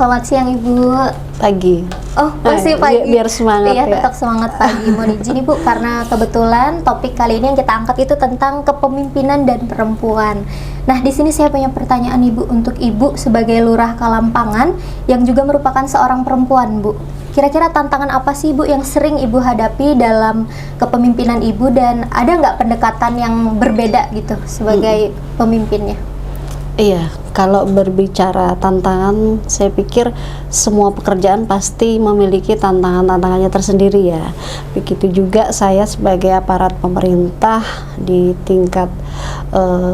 selamat siang Ibu. Pagi. Oh, masih pagi. Biar semangat iya, ya. tetap semangat pagi. Mohon izin Ibu, karena kebetulan topik kali ini yang kita angkat itu tentang kepemimpinan dan perempuan. Nah, di sini saya punya pertanyaan Ibu untuk Ibu sebagai Lurah Kalampangan yang juga merupakan seorang perempuan, Bu. Kira-kira tantangan apa sih Ibu yang sering Ibu hadapi dalam kepemimpinan Ibu, dan ada nggak pendekatan yang berbeda gitu sebagai pemimpinnya? Iya, kalau berbicara tantangan, saya pikir semua pekerjaan pasti memiliki tantangannya tersendiri ya. Begitu juga saya sebagai aparat pemerintah di tingkat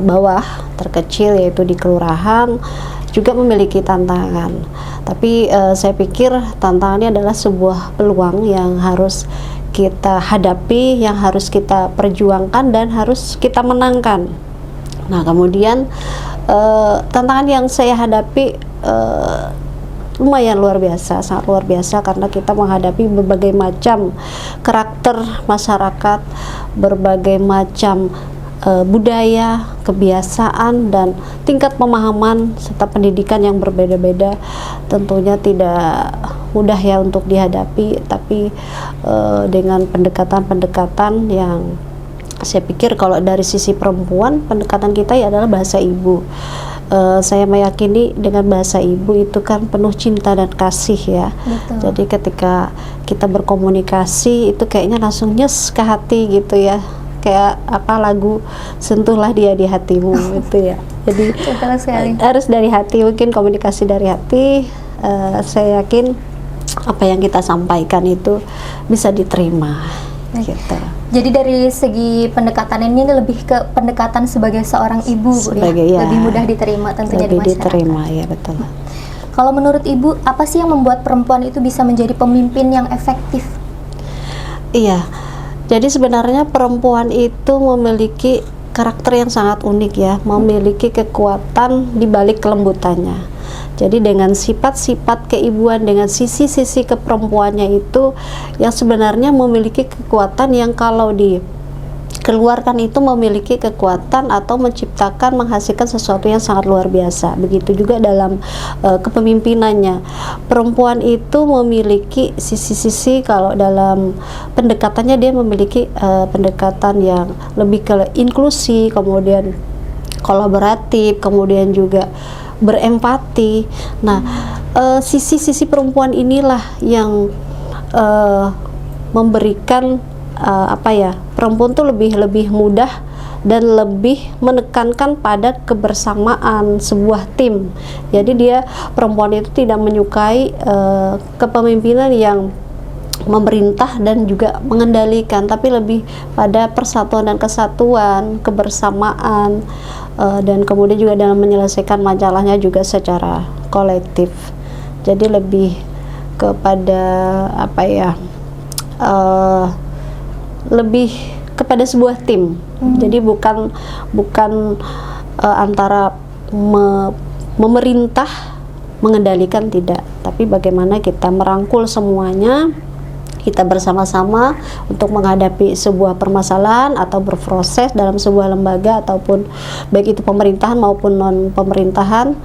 bawah terkecil, yaitu di kelurahan, juga memiliki tantangan. Tapi saya pikir tantangannya adalah sebuah peluang yang harus kita hadapi, yang harus kita perjuangkan dan harus kita menangkan. Nah, kemudian tantangan yang saya hadapi lumayan luar biasa, sangat luar biasa, karena kita menghadapi berbagai macam karakter masyarakat, berbagai macam budaya, kebiasaan, dan tingkat pemahaman serta pendidikan yang berbeda-beda. Tentunya tidak mudah ya untuk dihadapi, tapi dengan pendekatan-pendekatan yang saya pikir kalau dari sisi perempuan, pendekatan kita ya adalah bahasa ibu. Saya meyakini dengan bahasa ibu itu kan penuh cinta dan kasih ya. Betul. Jadi ketika kita berkomunikasi itu kayaknya langsung nyes ke hati gitu ya. Kayak apa lagu sentuhlah dia di hatimu gitu ya. Jadi harus dari hati, mungkin komunikasi dari hati. Saya yakin apa yang kita sampaikan itu bisa diterima. Gitu. Jadi dari segi pendekatan ini lebih ke pendekatan sebagai seorang ibu, sebagai, ya? Lebih mudah diterima tentunya lebih di masyarakat. diterima, ya betul. Kalau menurut Ibu, apa sih yang membuat perempuan itu bisa menjadi pemimpin yang efektif? Iya, jadi sebenarnya perempuan itu memiliki karakter yang sangat unik ya, memiliki kekuatan di balik kelembutannya. Jadi dengan sifat-sifat keibuan, dengan sisi-sisi keperempuannya itu yang sebenarnya memiliki kekuatan yang kalau dikeluarkan itu memiliki kekuatan atau menciptakan, menghasilkan sesuatu yang sangat luar biasa. Begitu juga dalam kepemimpinannya. Perempuan itu memiliki sisi-sisi, kalau dalam pendekatannya dia memiliki pendekatan yang lebih ke inklusi, kemudian kolaboratif, kemudian juga berempati. Nah, sisi-sisi perempuan inilah yang memberikan perempuan tuh lebih mudah dan lebih menekankan pada kebersamaan sebuah tim. Jadi perempuan itu tidak menyukai kepemimpinan yang memerintah dan juga mengendalikan, tapi lebih pada persatuan dan kesatuan, kebersamaan, dan kemudian juga dalam menyelesaikan masalahnya juga secara kolektif. Jadi lebih kepada lebih kepada sebuah tim. Jadi bukan antara memerintah mengendalikan, tidak, tapi bagaimana kita merangkul semuanya, kita bersama-sama untuk menghadapi sebuah permasalahan atau berproses dalam sebuah lembaga ataupun baik itu pemerintahan maupun non pemerintahan.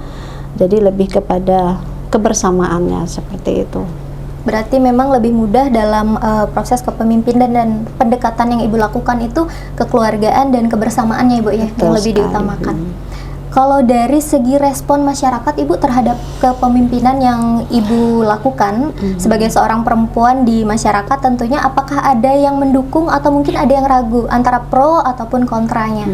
Jadi lebih kepada kebersamaannya seperti itu. Berarti memang lebih mudah dalam proses kepemimpinan dan pendekatan yang Ibu lakukan itu kekeluargaan dan kebersamaannya, Ibu, ya, Betul yang lebih sekali. diutamakan. Kalau dari segi respon masyarakat Ibu terhadap kepemimpinan yang Ibu lakukan sebagai seorang perempuan di masyarakat, tentunya apakah ada yang mendukung atau mungkin ada yang ragu antara pro ataupun kontranya?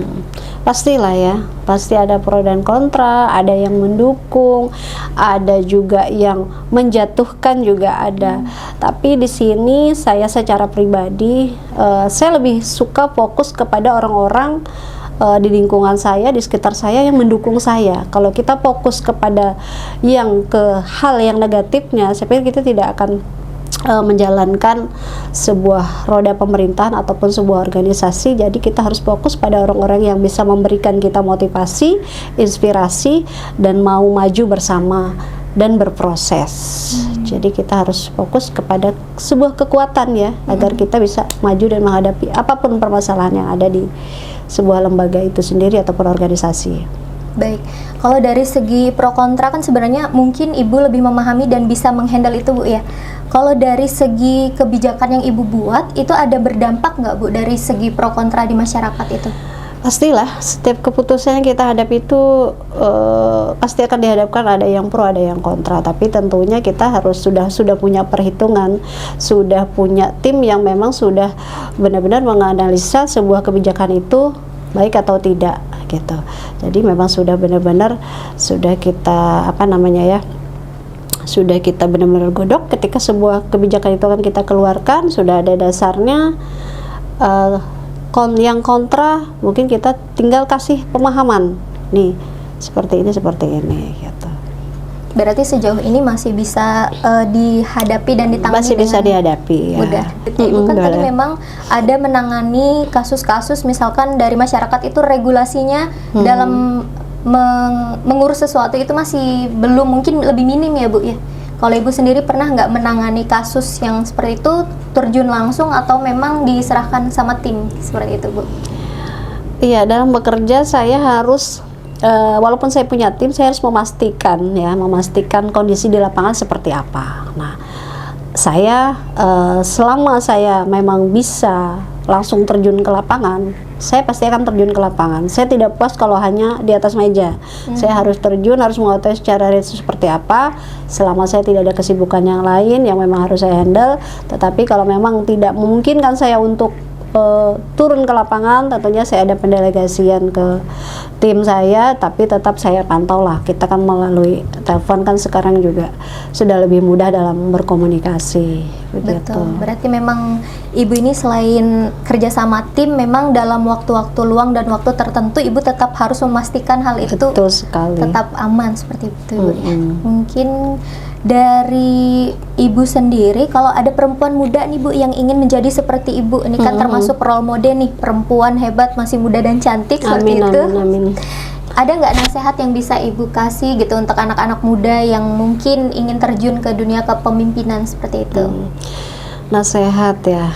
Pastilah ya, pasti ada pro dan kontra, ada yang mendukung, ada juga yang menjatuhkan juga ada. Tapi di sini saya secara pribadi, saya lebih suka fokus kepada orang-orang di lingkungan saya, di sekitar saya yang mendukung saya. Kalau kita fokus kepada hal yang negatifnya, saya pikir kita tidak akan menjalankan sebuah roda pemerintahan ataupun sebuah organisasi. Jadi kita harus fokus pada orang-orang yang bisa memberikan kita motivasi, inspirasi, dan mau maju bersama dan berproses. Jadi kita harus fokus kepada sebuah kekuatan ya, agar kita bisa maju dan menghadapi apapun permasalahan yang ada di sebuah lembaga itu sendiri ataupun organisasi. Baik, kalau dari segi pro kontra kan sebenarnya mungkin Ibu lebih memahami dan bisa menghandle itu Bu ya. Kalau dari segi kebijakan yang Ibu buat, itu ada berdampak nggak Bu dari segi pro kontra di masyarakat itu? Pastilah, setiap keputusan yang kita hadapi itu pasti akan dihadapkan ada yang pro, ada yang kontra. Tapi tentunya kita harus sudah punya perhitungan, sudah punya tim yang memang sudah benar-benar menganalisa sebuah kebijakan itu baik atau tidak gitu. Jadi memang sudah benar-benar sudah kita sudah kita benar-benar godok ketika sebuah kebijakan itu akan kita keluarkan, sudah ada dasarnya. Yang kontra mungkin kita tinggal kasih pemahaman nih seperti ini gitu. Berarti sejauh ini masih bisa dihadapi dan ditangani masih bisa dihadapi ya. Mudah. Ibu kan tadi memang ada menangani kasus-kasus misalkan dari masyarakat itu regulasinya dalam mengurus sesuatu itu masih belum, mungkin lebih minim ya Bu ya. Kalau Ibu sendiri pernah nggak menangani kasus yang seperti itu, terjun langsung atau memang diserahkan sama tim seperti itu Bu? Iya, dalam bekerja saya harus walaupun saya punya tim, saya harus memastikan kondisi di lapangan seperti apa. Nah, saya selama saya memang bisa langsung terjun ke lapangan, saya pasti akan terjun ke lapangan. Saya tidak puas kalau hanya di atas meja. Saya harus terjun, harus mengetahui secara real seperti apa. Selama saya tidak ada kesibukan yang lain yang memang harus saya handle. Tetapi kalau memang tidak memungkinkan saya untuk turun ke lapangan, tentunya saya ada pendelegasian ke tim saya, tapi tetap saya pantau lah. Kita kan melalui telepon kan sekarang juga sudah lebih mudah dalam berkomunikasi. Begitu. Betul. Berarti memang Ibu ini selain kerja sama tim, memang dalam waktu-waktu luang dan waktu tertentu Ibu tetap harus memastikan hal itu Betul sekali. tetap aman seperti itu Ibu ya. Mungkin dari Ibu sendiri, kalau ada perempuan muda nih Bu yang ingin menjadi seperti Ibu, ini kan termasuk role model nih, perempuan hebat, masih muda dan cantik seperti itu. Amin. Ada nggak nasihat yang bisa Ibu kasih gitu untuk anak-anak muda yang mungkin ingin terjun ke dunia kepemimpinan seperti itu? Nasihat ya,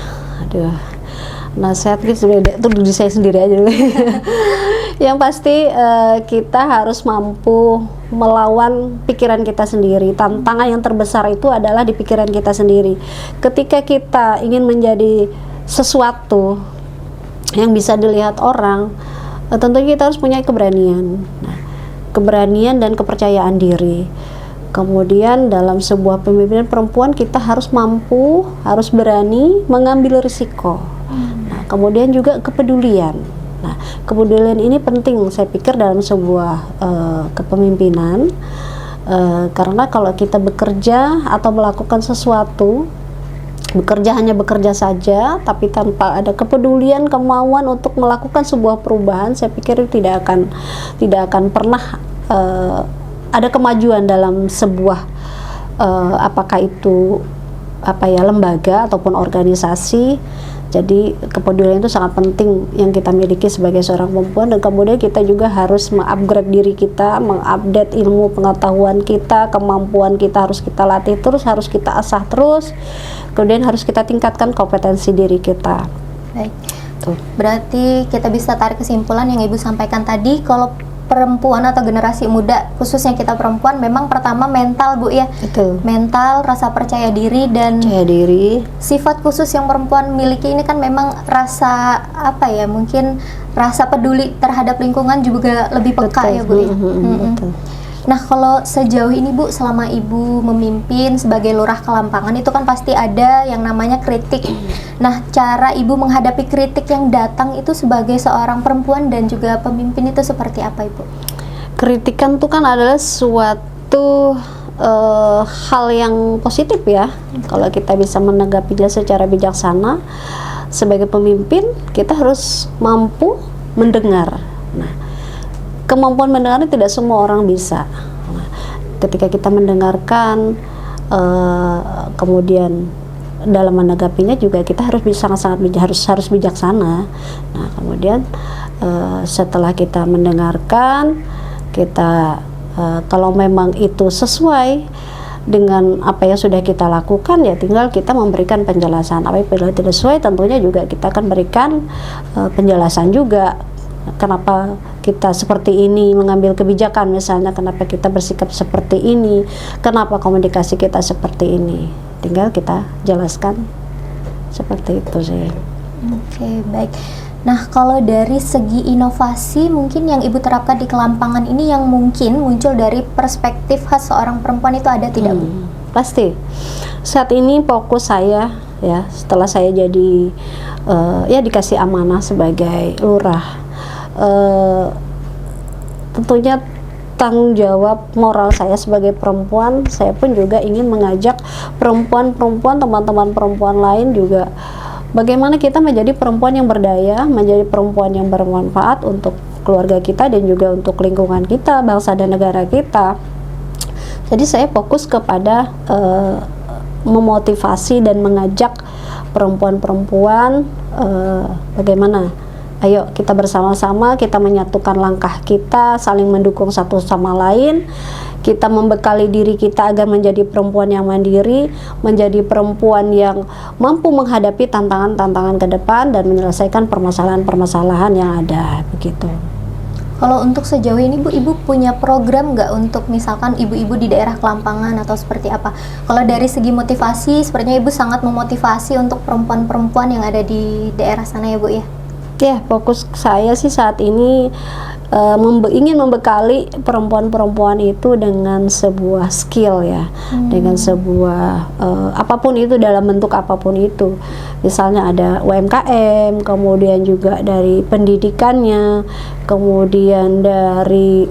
nasihat itu diri saya sendiri aja dulu. Yang pasti kita harus mampu melawan pikiran kita sendiri. Tantangan yang terbesar itu adalah di pikiran kita sendiri. Ketika kita ingin menjadi sesuatu yang bisa dilihat orang, tentunya kita harus punya keberanian. Nah, keberanian dan kepercayaan diri. Kemudian dalam sebuah pemimpinan perempuan kita harus mampu, harus berani mengambil risiko. Nah, kemudian juga kepedulian. Nah, kepedulian ini penting saya pikir dalam sebuah kepemimpinan, karena kalau kita bekerja atau melakukan sesuatu, hanya bekerja saja, tapi tanpa ada kepedulian, kemauan untuk melakukan sebuah perubahan, saya pikir itu tidak akan pernah ada kemajuan dalam sebuah apakah itu lembaga ataupun organisasi. Jadi kepedulian itu sangat penting yang kita miliki sebagai seorang perempuan, dan kemudian kita juga harus mengupgrade diri kita, mengupdate ilmu pengetahuan kita, kemampuan kita harus kita latih terus, harus kita asah terus, kemudian harus kita tingkatkan kompetensi diri kita. Baik. Berarti kita bisa tarik kesimpulan yang Ibu sampaikan tadi, kalau perempuan atau generasi muda, khususnya kita perempuan, memang pertama mental Bu ya. Betul. Mental, rasa percaya diri, dan sifat khusus yang perempuan miliki ini kan memang rasa mungkin rasa peduli terhadap lingkungan juga lebih peka. Betul. Ya Bu ya. Betul. Nah, kalau sejauh ini Bu, selama Ibu memimpin sebagai lurah Kelampangan, itu kan pasti ada yang namanya kritik. Nah, cara Ibu menghadapi kritik yang datang itu sebagai seorang perempuan dan juga pemimpin itu seperti apa Ibu? Kritikan itu kan adalah suatu hal yang positif ya. Kalau kita bisa menanggapinya secara bijaksana, sebagai pemimpin kita harus mampu mendengar. Nah, kemampuan mendengar tidak semua orang bisa. Nah, ketika kita mendengarkan, kemudian dalam menanggapinya juga kita harus harus bijaksana. Nah, kemudian setelah kita mendengarkan, kita kalau memang itu sesuai dengan apa yang sudah kita lakukan, ya tinggal kita memberikan penjelasan. Apa yang tidak sesuai, tentunya juga kita akan berikan penjelasan juga. kenapa kita seperti ini mengambil kebijakan, misalnya kenapa kita bersikap seperti ini, kenapa komunikasi kita seperti ini, tinggal kita jelaskan seperti itu sih. Oke, baik. Nah, kalau dari segi inovasi mungkin yang Ibu terapkan di Kelampangan ini yang mungkin muncul dari perspektif khas seorang perempuan itu ada tidak, Bu? Pasti. Saat ini fokus saya ya, setelah saya jadi ya dikasih amanah sebagai lurah, tentunya tanggung jawab moral saya sebagai perempuan, saya pun juga ingin mengajak perempuan-perempuan, teman-teman perempuan lain juga, bagaimana kita menjadi perempuan yang berdaya, menjadi perempuan yang bermanfaat untuk keluarga kita dan juga untuk lingkungan kita, bangsa dan negara kita. Jadi saya fokus kepada memotivasi dan mengajak perempuan-perempuan bagaimana, ayo kita bersama-sama, kita menyatukan langkah kita, saling mendukung satu sama lain, kita membekali diri kita agar menjadi perempuan yang mandiri, menjadi perempuan yang mampu menghadapi tantangan-tantangan ke depan dan menyelesaikan permasalahan-permasalahan yang ada, begitu. Kalau untuk sejauh ini Bu, Ibu punya program nggak untuk misalkan ibu-ibu di daerah Kelampangan atau seperti apa? Kalau dari segi motivasi, sepertinya Ibu sangat memotivasi untuk perempuan-perempuan yang ada di daerah sana ya Bu ya? Ya, fokus saya sih saat ini ingin membekali perempuan-perempuan itu dengan sebuah skill ya, dengan sebuah apapun itu, dalam bentuk apapun itu. Misalnya ada UMKM, kemudian juga dari pendidikannya, kemudian dari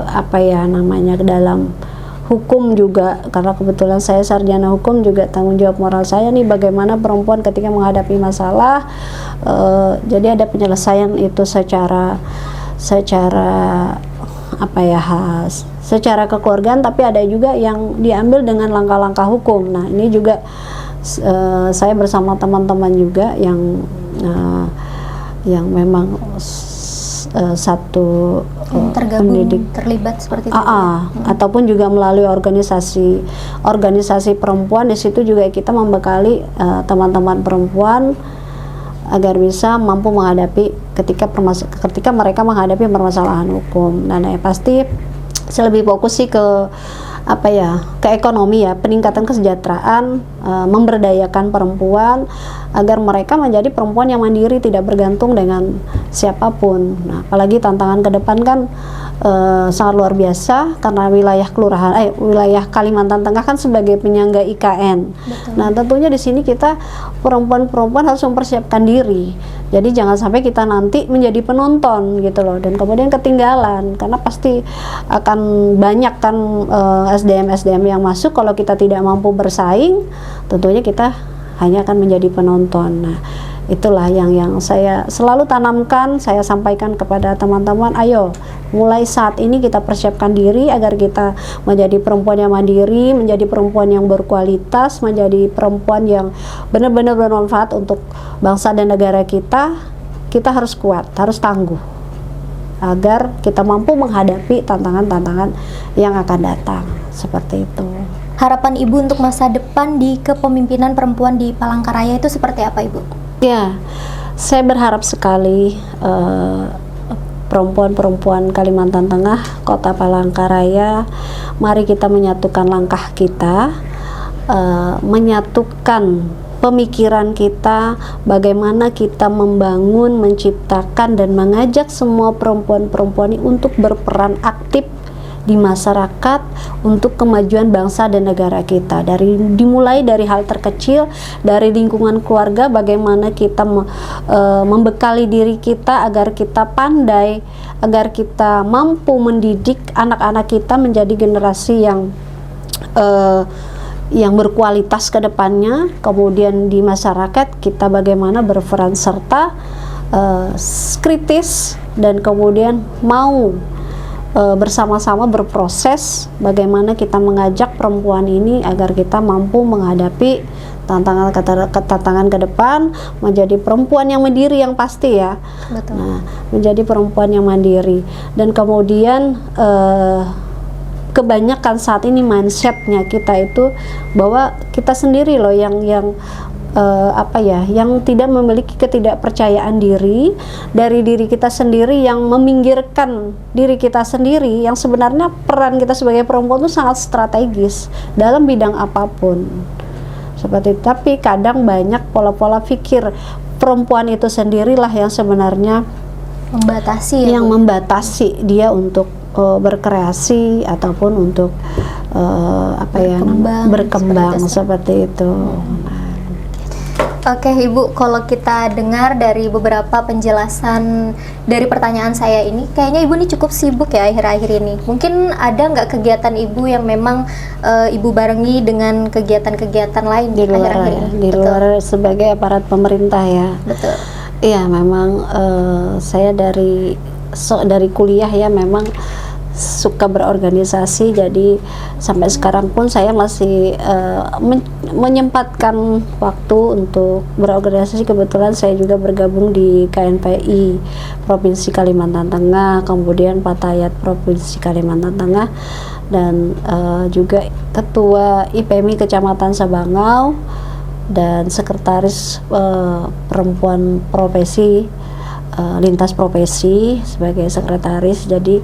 apa ya namanya, dalam hukum juga, karena kebetulan saya sarjana hukum, juga tanggung jawab moral saya nih bagaimana perempuan ketika menghadapi masalah, jadi ada penyelesaian itu secara apa ya, secara kekeluargaan, tapi ada juga yang diambil dengan langkah-langkah hukum. Nah ini juga saya bersama teman-teman juga yang memang satu tergabung, terlibat seperti itu ataupun juga melalui organisasi perempuan. Di situ juga kita membekali teman-teman perempuan agar bisa mampu menghadapi ketika mereka menghadapi permasalahan hukum. Nah, pasti saya lebih fokus sih ke apa ya, ke ekonomi ya, peningkatan kesejahteraan, memberdayakan perempuan agar mereka menjadi perempuan yang mandiri, tidak bergantung dengan siapapun. Nah, apalagi tantangan ke depan kan sangat luar biasa karena wilayah Kalimantan Tengah kan sebagai penyangga IKN. Betul. Nah, tentunya di sini kita perempuan-perempuan harus mempersiapkan diri. Jadi jangan sampai kita nanti menjadi penonton gitu loh, dan kemudian ketinggalan, karena pasti akan banyak kan SDM yang masuk. Kalau kita tidak mampu bersaing, tentunya kita hanya akan menjadi penonton. Nah, itulah yang saya selalu tanamkan, saya sampaikan kepada teman-teman, ayo mulai saat ini kita persiapkan diri agar kita menjadi perempuan yang mandiri, menjadi perempuan yang berkualitas, menjadi perempuan yang benar-benar bermanfaat untuk bangsa dan negara kita. Kita harus kuat, harus tangguh agar kita mampu menghadapi tantangan-tantangan yang akan datang, seperti itu. Harapan Ibu untuk masa depan di kepemimpinan perempuan di Palangkaraya itu seperti apa, Ibu? Ya, saya berharap sekali perempuan-perempuan Kalimantan Tengah, Kota Palangkaraya, mari kita menyatukan langkah kita, menyatukan pemikiran kita, bagaimana kita membangun, menciptakan dan mengajak semua perempuan-perempuan ini untuk berperan aktif di masyarakat untuk kemajuan bangsa dan negara kita. Dimulai dari hal terkecil, dari lingkungan keluarga, bagaimana kita membekali diri kita agar kita pandai, agar kita mampu mendidik anak-anak kita menjadi generasi yang berkualitas ke depannya. Kemudian di masyarakat kita bagaimana berperan serta kritis dan kemudian mau bersama-sama berproses bagaimana kita mengajak perempuan ini agar kita mampu menghadapi tantangan ke depan, menjadi perempuan yang mandiri yang pasti ya. Betul. Nah, menjadi perempuan yang mandiri, dan kemudian kebanyakan saat ini mindsetnya kita itu bahwa kita sendiri loh yang apa ya, yang tidak memiliki ketidakpercayaan diri dari diri kita sendiri, yang meminggirkan diri kita sendiri, yang sebenarnya peran kita sebagai perempuan itu sangat strategis dalam bidang apapun. Seperti itu. Tapi kadang banyak pola-pola pikir perempuan itu sendirilah yang sebenarnya Membatasi ya, yang Bu? membatasi dia untuk berkreasi ataupun untuk apa ya, berkembang seperti itu. Oke Ibu, kalau kita dengar dari beberapa penjelasan dari pertanyaan saya ini, kayaknya Ibu ini cukup sibuk ya akhir-akhir ini. Mungkin ada nggak kegiatan Ibu yang memang Ibu barengi dengan kegiatan-kegiatan lain Di luar akhir-akhir ya, ini? di luar sebagai aparat pemerintah ya. Betul. Iya, memang saya dari kuliah ya memang suka berorganisasi, jadi sampai sekarang pun saya masih menyempatkan waktu untuk berorganisasi. Kebetulan saya juga bergabung di KNPI Provinsi Kalimantan Tengah, kemudian Patayat Provinsi Kalimantan Tengah, dan juga Ketua IPMI Kecamatan Sabangau, dan Sekretaris Perempuan Profesi lintas profesi sebagai sekretaris. Jadi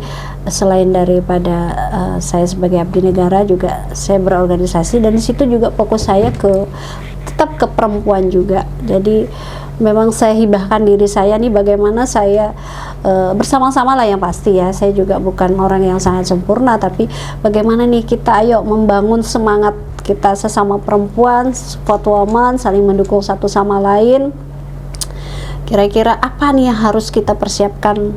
selain daripada saya sebagai abdi negara, juga saya berorganisasi, dan di situ juga fokus saya tetap ke perempuan juga. Jadi memang saya hibahkan diri saya nih, bagaimana saya bersama-sama lah yang pasti ya. Saya juga bukan orang yang sangat sempurna, tapi bagaimana nih kita ayo membangun semangat kita sesama perempuan, support woman, saling mendukung satu sama lain. Kira-kira apa nih yang harus kita persiapkan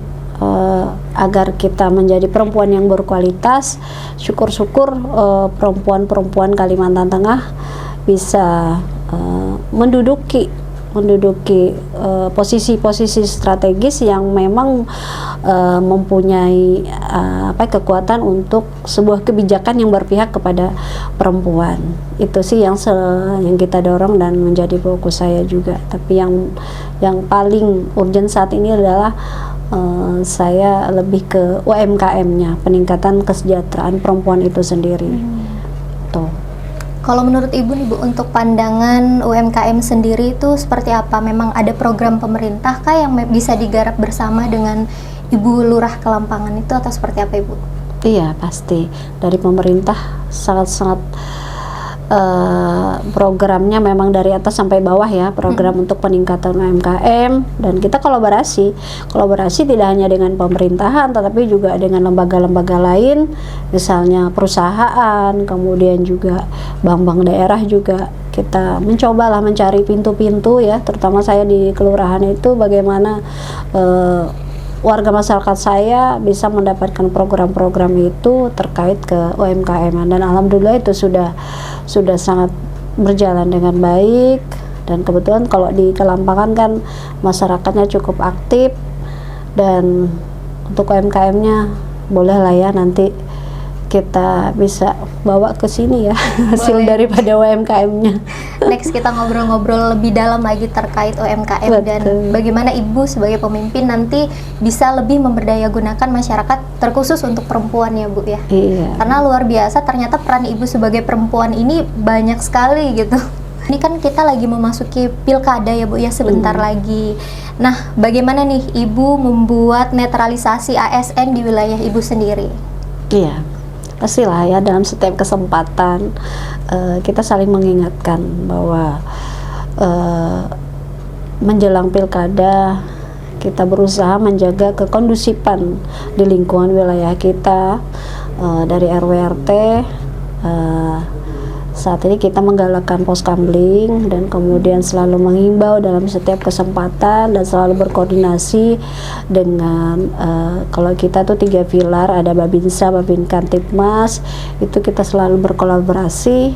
agar kita menjadi perempuan yang berkualitas. Syukur-syukur perempuan-perempuan Kalimantan Tengah bisa menduduki posisi-posisi strategis yang memang mempunyai kekuatan untuk sebuah kebijakan yang berpihak kepada perempuan. Itu sih yang kita dorong dan menjadi fokus saya juga. Tapi yang paling urgent saat ini adalah saya lebih ke UMKM-nya, peningkatan kesejahteraan perempuan itu sendiri. Tuh. Kalau menurut Ibu nih Bu, untuk pandangan UMKM sendiri itu seperti apa? Memang ada program pemerintah kah yang bisa digarap bersama dengan Ibu Lurah Kelampangan itu, atau seperti apa Ibu? Iya, pasti. Dari pemerintah sangat-sangat programnya memang dari atas sampai bawah ya, program untuk peningkatan UMKM, dan kita kolaborasi tidak hanya dengan pemerintahan tetapi juga dengan lembaga-lembaga lain, misalnya perusahaan, kemudian juga bank-bank daerah juga. Kita mencobalah mencari pintu-pintu ya, terutama saya di kelurahan itu, bagaimana warga masyarakat saya bisa mendapatkan program-program itu terkait ke UMKM, dan alhamdulillah itu sudah sangat berjalan dengan baik. Dan kebetulan kalau di Kelampangan kan masyarakatnya cukup aktif, dan untuk UMKM-nya boleh lah ya nanti kita bisa bawa ke sini ya hasil daripada UMKM-nya. Next kita ngobrol-ngobrol lebih dalam lagi terkait UMKM. Betul. Dan bagaimana Ibu sebagai pemimpin nanti bisa lebih memberdayagunakan masyarakat, terkhusus untuk perempuan ya Bu ya. Iya. Karena luar biasa ternyata peran Ibu sebagai perempuan ini banyak sekali gitu. Ini kan kita lagi memasuki pilkada ya Bu ya, sebentar lagi. Nah, bagaimana nih Ibu membuat netralisasi ASN di wilayah Ibu sendiri? Iya, pastilah ya, dalam setiap kesempatan kita saling mengingatkan bahwa menjelang pilkada kita berusaha menjaga kekondusifan di lingkungan wilayah kita, dari RW/RT. Saat ini kita menggalakkan poskamling, dan kemudian selalu mengimbau dalam setiap kesempatan, dan selalu berkoordinasi dengan kalau kita tuh 3 pilar, ada Babinsa, Babinkan, Tipmas, itu kita selalu berkolaborasi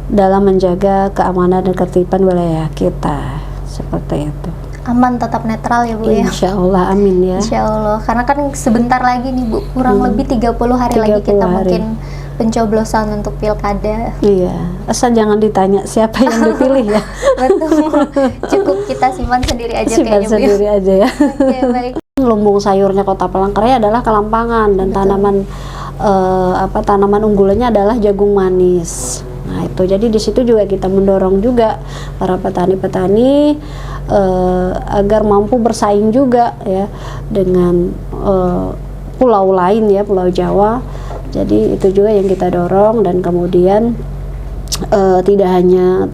dalam menjaga keamanan dan ketertiban wilayah kita, seperti itu. Aman, tetap netral ya Bu ya. Insya Allah, amin ya. Insya Allah, karena kan sebentar lagi nih Bu, kurang lebih 30 hari lagi kita mungkin pencoblosan untuk pilkada. Iya, asal jangan ditanya siapa yang dipilih ya. Betul, cukup kita simpan sendiri aja simpan kayaknya sendiri Bu. aja ya. Oke, baik. Lumbung sayurnya Kota Palangkaraya adalah Kelampangan, dan tanaman tanaman unggulannya adalah jagung manis. Nah itu jadi di situ juga kita mendorong juga para petani-petani agar mampu bersaing juga ya dengan pulau lain ya, Pulau Jawa. Jadi itu juga yang kita dorong, dan kemudian tidak hanya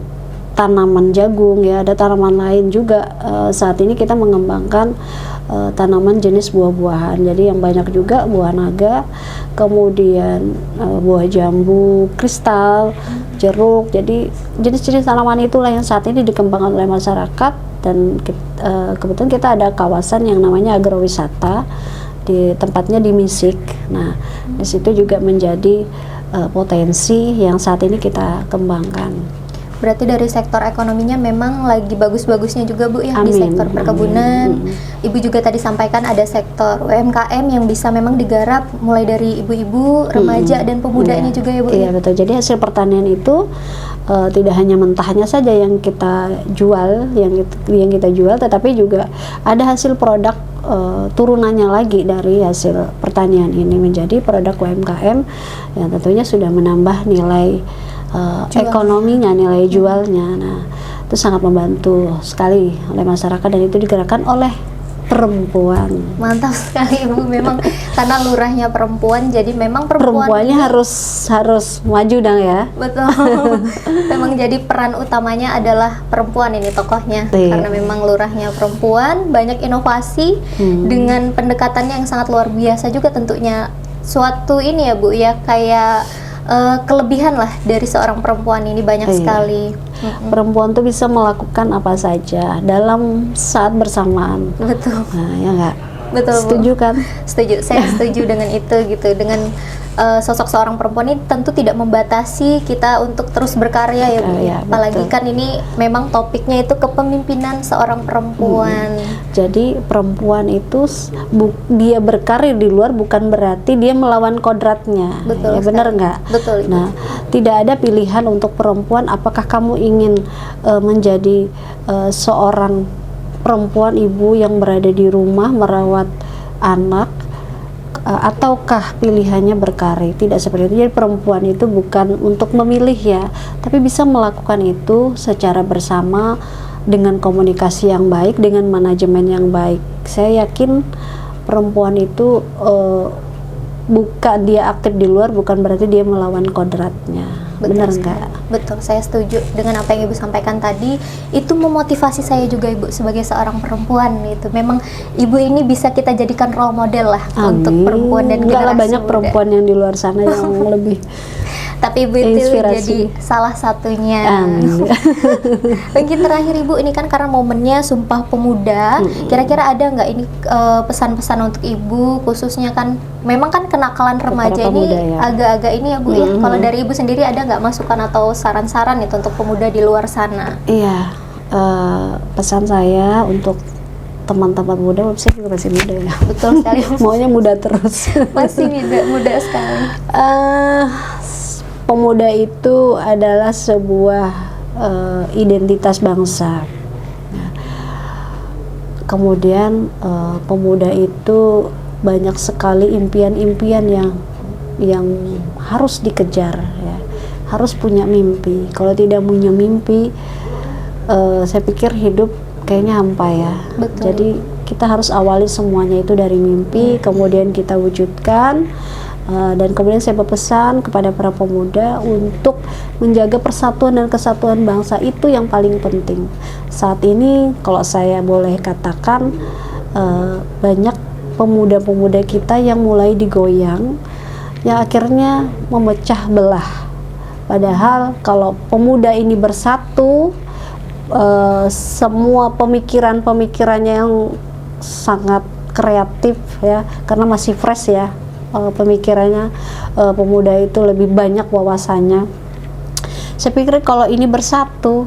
tanaman jagung ya, ada tanaman lain juga. Saat ini kita mengembangkan tanaman jenis buah-buahan. Jadi yang banyak juga buah naga, kemudian buah jambu, kristal, jeruk. Jadi jenis-jenis tanaman itulah yang saat ini dikembangkan oleh masyarakat, dan kebetulan kita ada kawasan yang namanya agrowisata, di tempatnya di Misik. Nah, di situ juga menjadi potensi yang saat ini kita kembangkan. Berarti dari sektor ekonominya memang lagi bagus-bagusnya juga Bu ya. Amin, di sektor perkebunan. amin. Ibu juga tadi sampaikan ada sektor UMKM yang bisa memang digarap mulai dari ibu-ibu, remaja dan pemudanya Iya, juga ya Bu. Iya betul. Jadi hasil pertanian itu tidak hanya mentahnya saja yang kita jual, yang kita jual, tetapi juga ada hasil produk turunannya lagi dari hasil pertanian ini menjadi produk UMKM yang tentunya sudah menambah nilai ekonominya, nilai jualnya. Nah, itu sangat membantu sekali oleh masyarakat, dan itu digerakkan oleh perempuan. Mantap sekali Ibu, memang karena lurahnya perempuan, jadi memang Perempuannya ini- harus maju dong ya. betul. Memang jadi peran utamanya adalah perempuan ini tokohnya. Iya. Karena memang lurahnya perempuan, banyak inovasi dengan pendekatannya yang sangat luar biasa juga tentunya. Suatu ini ya Bu ya, kayak kelebihan lah dari seorang perempuan ini banyak Iya. sekali. Perempuan tuh bisa melakukan apa saja dalam saat bersamaan. Betul. Nah, ya enggak? Betul Bu. Setuju kan? Setuju, saya setuju dengan itu gitu. Dengan sosok seorang perempuan ini tentu tidak membatasi kita untuk terus berkarya ya Bu. Iya, Apalagi betul. kan ini memang topiknya itu kepemimpinan seorang perempuan. Jadi perempuan itu dia berkarir di luar bukan berarti dia melawan kodratnya. Betul Ya, benar sekali. nggak? Betul, Ibu. Nah, tidak ada pilihan untuk perempuan. Apakah kamu ingin menjadi seorang perempuan ibu yang berada di rumah merawat anak, ataukah pilihannya berkarir? Tidak seperti itu. Jadi perempuan itu bukan untuk memilih ya, tapi bisa melakukan itu secara bersama dengan komunikasi yang baik, dengan manajemen yang baik. Saya yakin perempuan itu dia aktif di luar bukan berarti dia melawan kodratnya. Benar sekali. nggak? Betul, saya setuju dengan apa yang Ibu sampaikan tadi. Itu memotivasi saya juga Ibu sebagai seorang perempuan itu. Memang Ibu ini bisa kita jadikan role model lah untuk perempuan dan Enggak lah, generasi banyak muda. perempuan yang di luar sana yang lebih Tapi Ibu itu Inspirasi. jadi salah satunya. Amin. Mungkin terakhir Ibu, ini kan karena momennya Sumpah Pemuda, kira-kira ada nggak ini pesan-pesan untuk Ibu, khususnya kan memang kan kenakalan remaja ini pemuda ya. agak-agak ini ya Bu ya. Kalau dari Ibu sendiri ada nggak masukan atau saran-saran itu untuk pemuda di luar sana? Iya, pesan saya untuk teman-teman muda, saya juga masih muda ya. Betul sekali. Maunya muda terus. Masih muda sekali. Pemuda itu adalah sebuah identitas bangsa. Nah, kemudian pemuda itu banyak sekali impian-impian yang harus dikejar ya. Harus punya mimpi. Kalau tidak punya mimpi, saya pikir hidup kayaknya hampa ya. Betul. Jadi kita harus awali semuanya itu dari mimpi, kemudian kita wujudkan. Dan kemudian saya berpesan kepada para pemuda untuk menjaga persatuan dan kesatuan bangsa, itu yang paling penting. Saat ini kalau saya boleh katakan banyak pemuda-pemuda kita yang mulai digoyang, yang akhirnya memecah belah. Padahal kalau pemuda ini bersatu, semua pemikirannya yang sangat kreatif ya, karena masih fresh ya pemikirannya, pemuda itu lebih banyak wawasannya. Saya pikir kalau ini bersatu,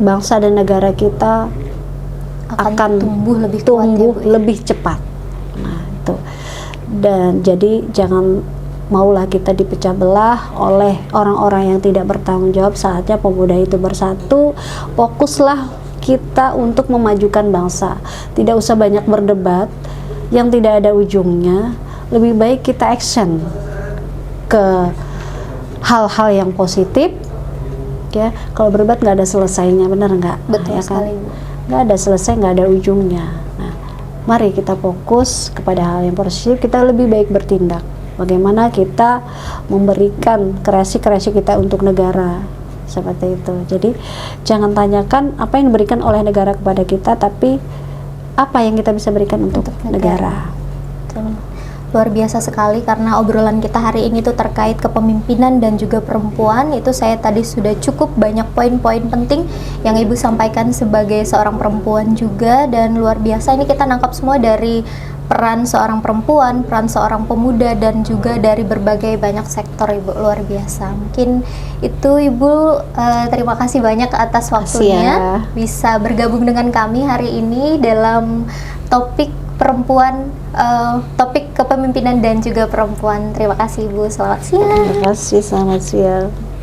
bangsa dan negara kita akan tumbuh lebih kuat ya, Bu, ya? lebih cepat. Nah, itu. Dan jadi jangan maulah kita dipecah belah oleh orang-orang yang tidak bertanggung jawab. Saatnya pemuda itu bersatu, fokuslah kita untuk memajukan bangsa. Tidak usah banyak berdebat yang tidak ada ujungnya. Lebih baik kita action ke hal-hal yang positif, ya. Kalau berdebat nggak ada selesainya, benar nggak? Betul Ya kan? sekali, Bu. Nggak ada selesai, nggak ada ujungnya. Nah, mari kita fokus kepada hal yang positif. Kita lebih baik bertindak. Bagaimana kita memberikan kreasi-kreasi kita untuk negara, seperti itu. Jadi jangan tanyakan apa yang diberikan oleh negara kepada kita, tapi apa yang kita bisa berikan untuk negara. Betul. Luar biasa sekali, karena obrolan kita hari ini tuh terkait kepemimpinan dan juga perempuan. Itu saya tadi sudah cukup banyak poin-poin penting yang Ibu sampaikan sebagai seorang perempuan juga, dan luar biasa ini kita nangkap semua dari peran seorang perempuan, peran seorang pemuda, dan juga dari berbagai banyak sektor, Ibu. Luar biasa. Mungkin itu, Ibu, terima kasih banyak atas waktunya bisa bergabung dengan kami hari ini dalam topik perempuan, topik kepemimpinan dan juga perempuan. Terima kasih, Ibu. Selamat siang. Terima kasih, selamat siang.